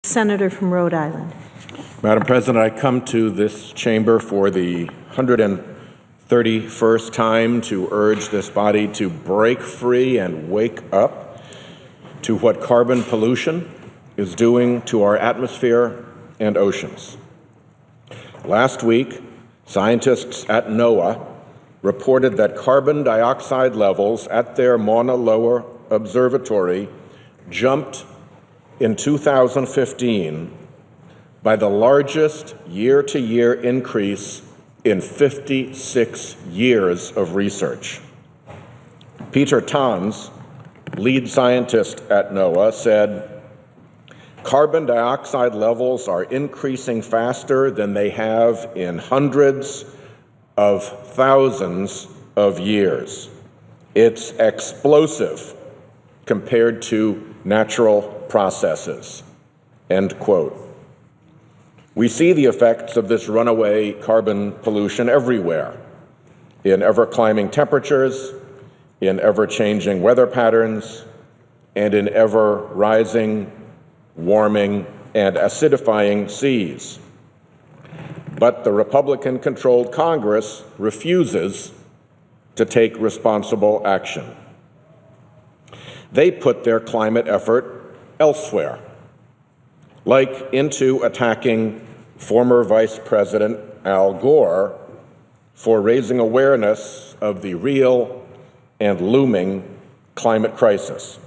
Senator from Rhode Island. Madam President, I come to this chamber for the 131st time to urge this body to break free and wake up to what carbon pollution is doing to our atmosphere and oceans. Last week, scientists at NOAA reported that carbon dioxide levels at their Mauna Loa observatory jumped in 2015 by the largest year-to-year increase in 56 years of research. Peter Tans, lead scientist at NOAA, said, "Carbon dioxide levels are increasing faster than they have in hundreds of thousands of years. It's explosive compared to natural processes." End quote. We see the effects of this runaway carbon pollution everywhere, in ever-climbing temperatures, in ever-changing weather patterns, and in ever-rising, warming, and acidifying seas. But the Republican-controlled Congress refuses to take responsible action. They put their climate effort elsewhere, like into attacking former Vice President Al Gore for raising awareness of the real and looming climate crisis.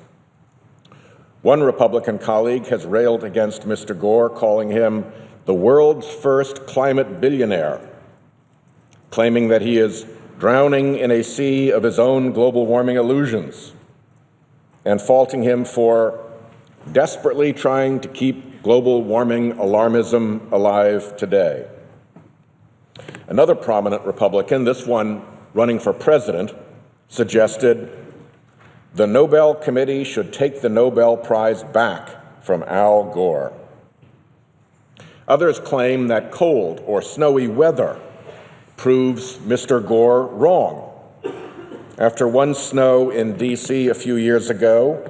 One Republican colleague has railed against Mr. Gore, calling him the world's first climate billionaire, claiming that he is drowning in a sea of his own global warming illusions, and faulting him for desperately trying to keep global warming alarmism alive today. Another prominent Republican, this one running for president, suggested the Nobel Committee should take the Nobel Prize back from Al Gore. Others claim that cold or snowy weather proves Mr. Gore wrong. After one snow in D.C. a few years ago,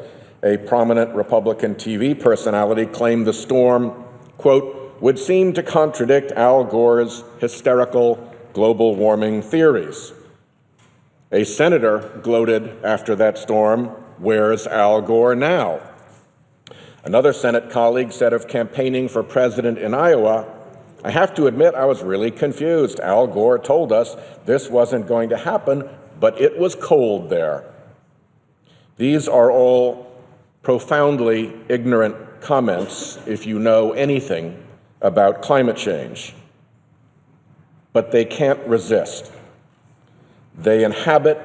a prominent Republican TV personality claimed the storm, quote, would seem to contradict Al Gore's hysterical global warming theories. A senator gloated after that storm, "Where's Al Gore now?" Another Senate colleague said of campaigning for president in Iowa, "I have to admit I was really confused. Al Gore told us this wasn't going to happen, but it was cold there." These are all profoundly ignorant comments if you know anything about climate change. But they can't resist. They inhabit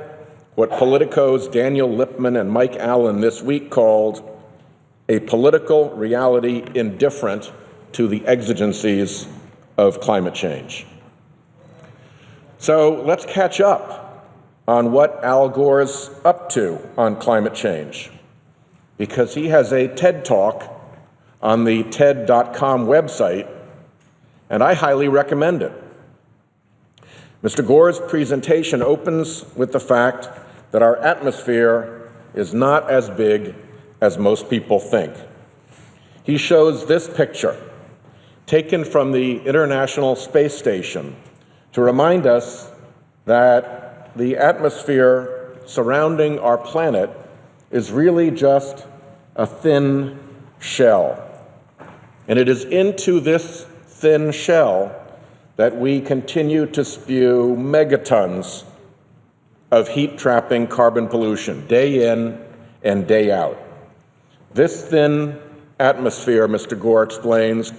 what Politico's Daniel Lippman and Mike Allen this week called a political reality indifferent to the exigencies of climate change. So let's catch up on what Al Gore's up to on climate change, because he has a TED Talk on the TED.com website, and I highly recommend it. Mr. Gore's presentation opens with the fact that our atmosphere is not as big as most people think. He shows this picture, taken from the International Space Station, to remind us that the atmosphere surrounding our planet is really just a thin shell. And it is into this thin shell that we continue to spew megatons of heat-trapping carbon pollution day in and day out. This thin atmosphere, Mr. Gore explains,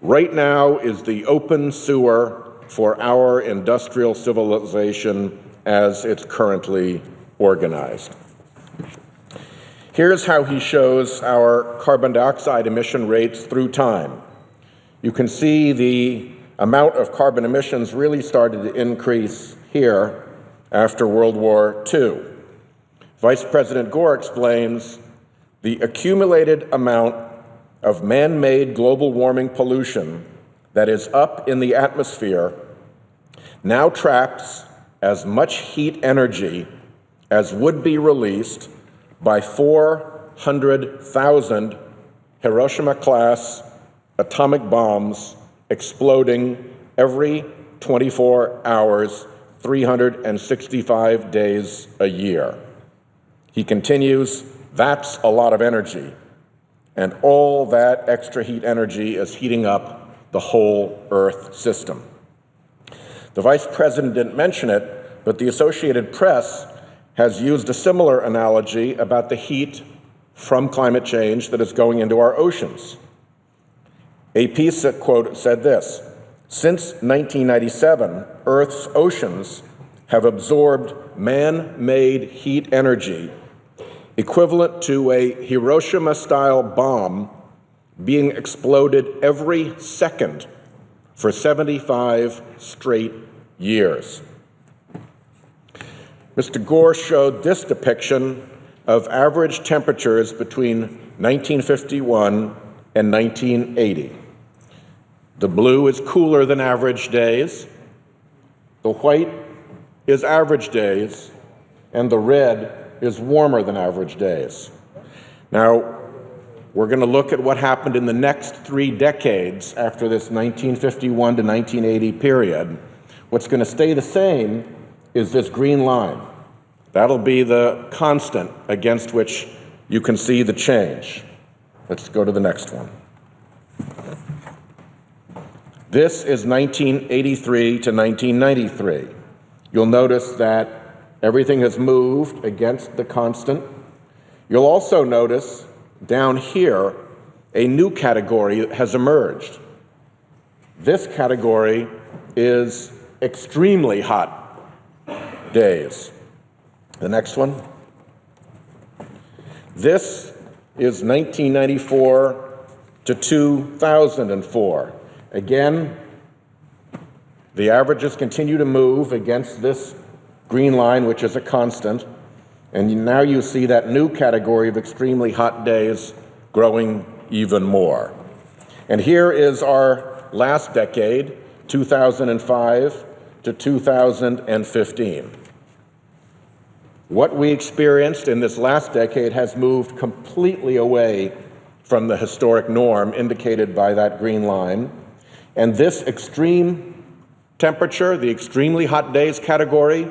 right now is the open sewer for our industrial civilization as it's currently organized. Here's how he shows our carbon dioxide emission rates through time. You can see the amount of carbon emissions really started to increase here after World War II. Vice President Gore explains the accumulated amount of man-made global warming pollution that is up in the atmosphere now traps as much heat energy as would be released by 400,000 Hiroshima-class atomic bombs exploding every 24 hours, 365 days a year. He continues, that's a lot of energy, and all that extra heat energy is heating up the whole Earth system. The Vice President didn't mention it, but the Associated Press has used a similar analogy about the heat from climate change that is going into our oceans. A piece, quote, said this: since 1997, Earth's oceans have absorbed man-made heat energy equivalent to a Hiroshima-style bomb being exploded every second for 75 straight years. Mr. Gore showed this depiction of average temperatures between 1951 and 1980. The blue is cooler than average days, the white is average days, and the red is warmer than average days. Now, we're going to look at what happened in the next 3 decades after this 1951 to 1980 period. What's going to stay the same is this green line. That'll be the constant against which you can see the change. Let's go to the next one. This is 1983 to 1993. You'll notice that everything has moved against the constant. You'll also notice down here a new category has emerged. This category is extremely hot days. The next one. This is 1994 to 2004. Again, the averages continue to move against this green line, which is a constant, and now you see that new category of extremely hot days growing even more. And here is our last decade, 2005 to 2015. What we experienced in this last decade has moved completely away from the historic norm indicated by that green line. And this extreme temperature, the extremely hot days category,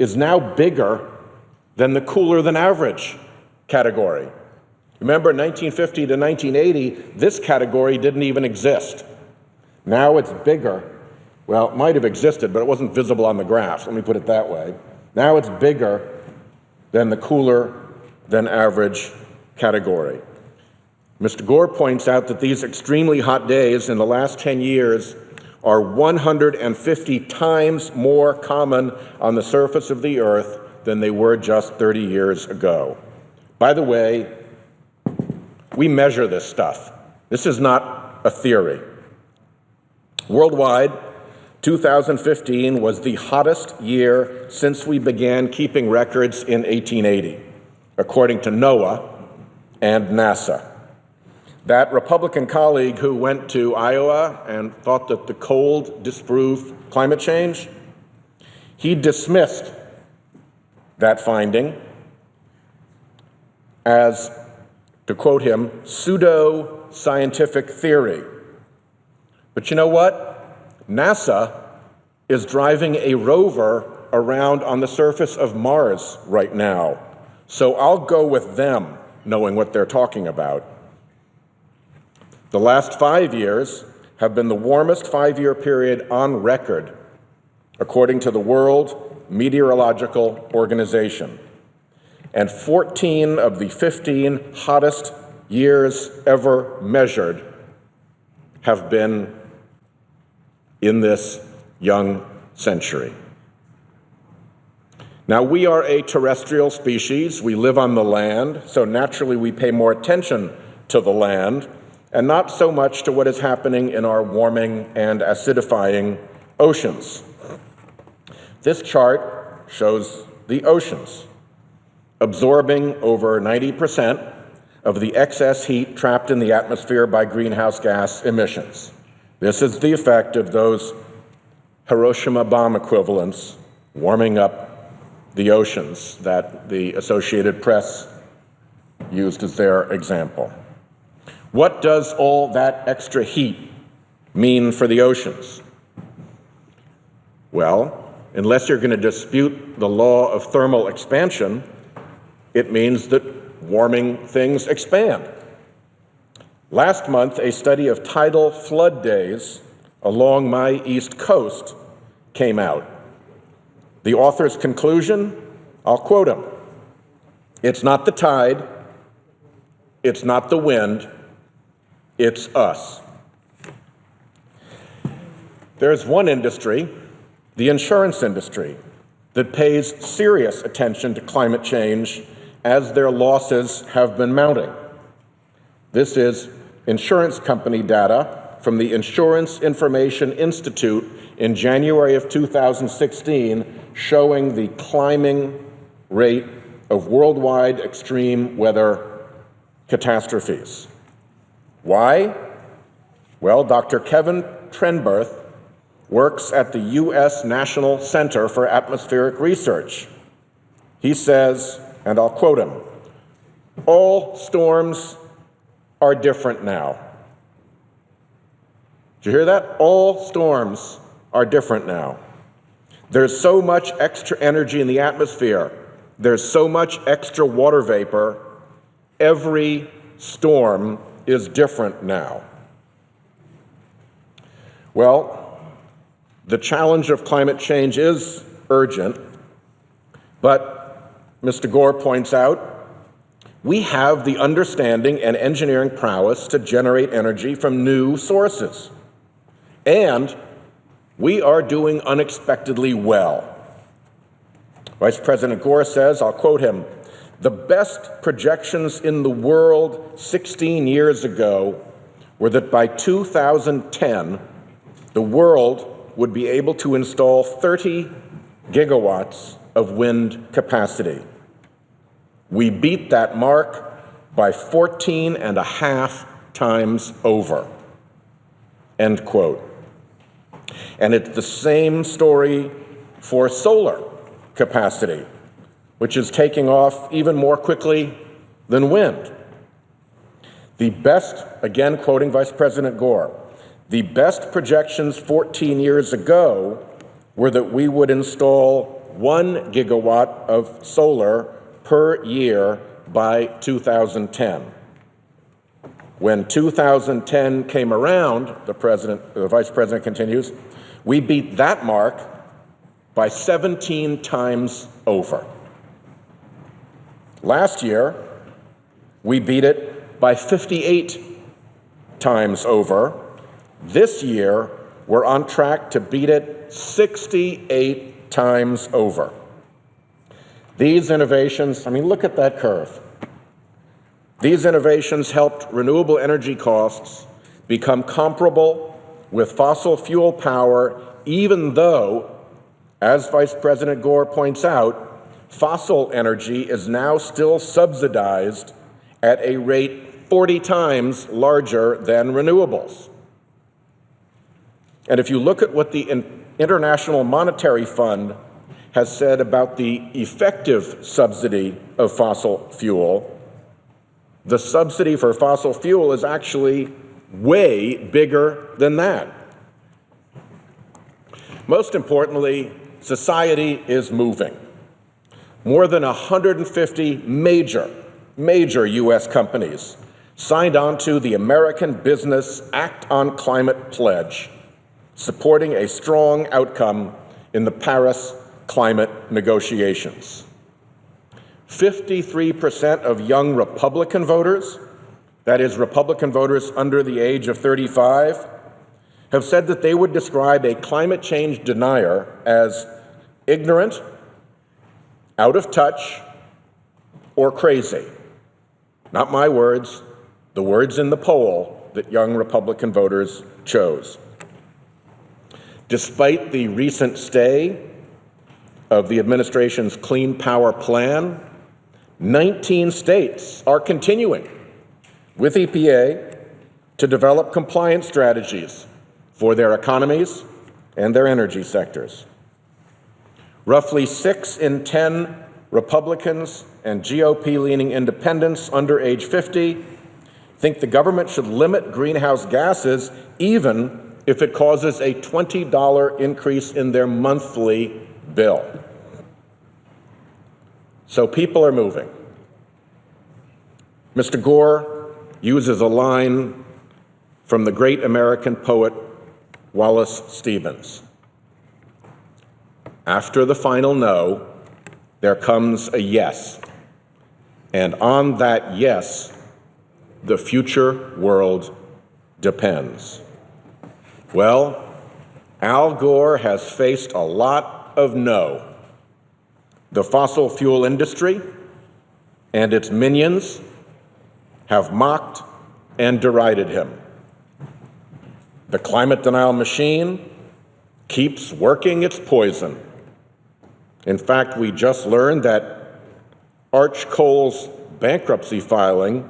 is now bigger than the cooler than average category. Remember, 1950 to 1980, this category didn't even exist. Now it's bigger. Well, it might have existed, but it wasn't visible on the graph. Let me put it that way. Now it's bigger than the cooler than average category. Mr. Gore points out that these extremely hot days in the last 10 years are 150 times more common on the surface of the Earth than they were just 30 years ago. By the way, we measure this stuff. This is not a theory. Worldwide, 2015 was the hottest year since we began keeping records in 1880, according to NOAA and NASA. That Republican colleague who went to Iowa and thought that the cold disproved climate change, he dismissed that finding as, to quote him, pseudo-scientific theory. But you know what? NASA is driving a rover around on the surface of Mars right now. So I'll go with them, knowing what they're talking about. The last 5 years have been the warmest 5-year period on record, according to the World Meteorological Organization. And 14 of the 15 hottest years ever measured have been in this young century. Now, we are a terrestrial species. We live on the land, so naturally we pay more attention to the land and not so much to what is happening in our warming and acidifying oceans. This chart shows the oceans absorbing over 90% of the excess heat trapped in the atmosphere by greenhouse gas emissions. This is the effect of those Hiroshima bomb equivalents warming up the oceans that the Associated Press used as their example. What does all that extra heat mean for the oceans? Well, unless you're going to dispute the law of thermal expansion, it means that warming things expand. Last month, a study of tidal flood days along my East Coast came out. The author's conclusion, I'll quote him: "It's not the tide, it's not the wind, it's us." There's one industry, the insurance industry, that pays serious attention to climate change as their losses have been mounting. This is insurance company data from the Insurance Information Institute in January of 2016, showing the climbing rate of worldwide extreme weather catastrophes. Why? Well, Dr. Kevin Trenberth works at the U.S. National Center for Atmospheric Research. He says, and I'll quote him, "All storms are different now." Did you hear that? All storms are different now. There's so much extra energy in the atmosphere. There's so much extra water vapor. Every storm is different now. Well, the challenge of climate change is urgent, but Mr. Gore points out, we have the understanding and engineering prowess to generate energy from new sources. And we are doing unexpectedly well. Vice President Gore says, I'll quote him, "The best projections in the world 16 years ago were that by 2010, the world would be able to install 30 gigawatts of wind capacity. We beat that mark by 14 and a half times over." End quote. And it's the same story for solar capacity, which is taking off even more quickly than wind. The best, again quoting Vice President Gore, "The best projections 14 years ago were that we would install 1 gigawatt of solar per year by 2010. When 2010 came around, the Vice President continues, we beat that mark by 17 times over. Last year, we beat it by 58 times over. This year, we're on track to beat it 68 times over. These innovations, look at that curve. These innovations helped renewable energy costs become comparable with fossil fuel power, even though, as Vice President Gore points out, fossil energy is now still subsidized at a rate 40 times larger than renewables. And if you look at what the International Monetary Fund has said about the effective subsidy of fossil fuel, the subsidy for fossil fuel is actually way bigger than that. Most importantly, society is moving. More than 150 major U.S. companies signed on to the American Business Act on Climate Pledge, supporting a strong outcome in the Paris climate negotiations. 53% of young Republican voters, that is, Republican voters under the age of 35, have said that they would describe a climate change denier as ignorant, out of touch, or crazy. Not my words, the words in the poll that young Republican voters chose. Despite the recent stay of the administration's Clean Power Plan, 19 states are continuing with EPA to develop compliance strategies for their economies and their energy sectors. Roughly 6 in 10 Republicans and GOP-leaning independents under age 50 think the government should limit greenhouse gases even if it causes a $20 increase in their monthly bill. So people are moving. Mr. Gore uses a line from the great American poet Wallace Stevens. After the final no, there comes a yes. And on that yes, the future world depends. Well, Al Gore has faced a lot of no. The fossil fuel industry and its minions have mocked and derided him. The climate denial machine keeps working its poison. In fact, we just learned that Arch Coal's bankruptcy filing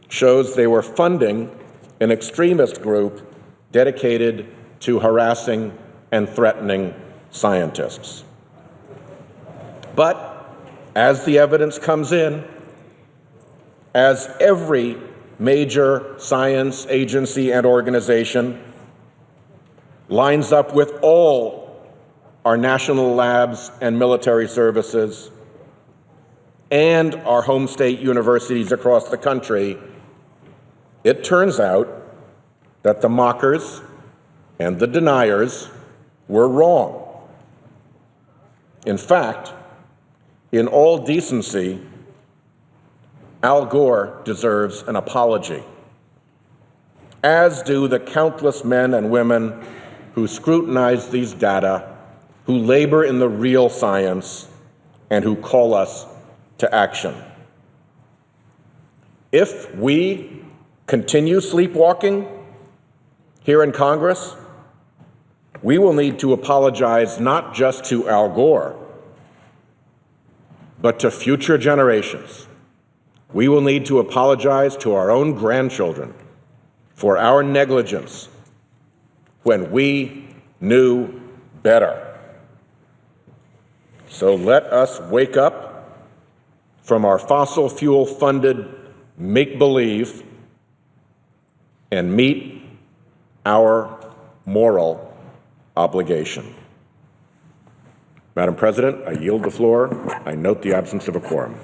shows they were funding an extremist group dedicated to harassing and threatening scientists. But as the evidence comes in, as every major science agency and organization lines up with all our national labs and military services and our home state universities across the country, it turns out that the mockers and the deniers were wrong. In fact, in all decency, Al Gore deserves an apology, as do the countless men and women who scrutinize these data, who labor in the real science, and who call us to action. If we continue sleepwalking here in Congress, we will need to apologize not just to Al Gore, but to future generations. We will need to apologize to our own grandchildren for our negligence when we knew better. So let us wake up from our fossil fuel-funded make-believe and meet our moral obligation. Madam President, I yield the floor. I note the absence of a quorum.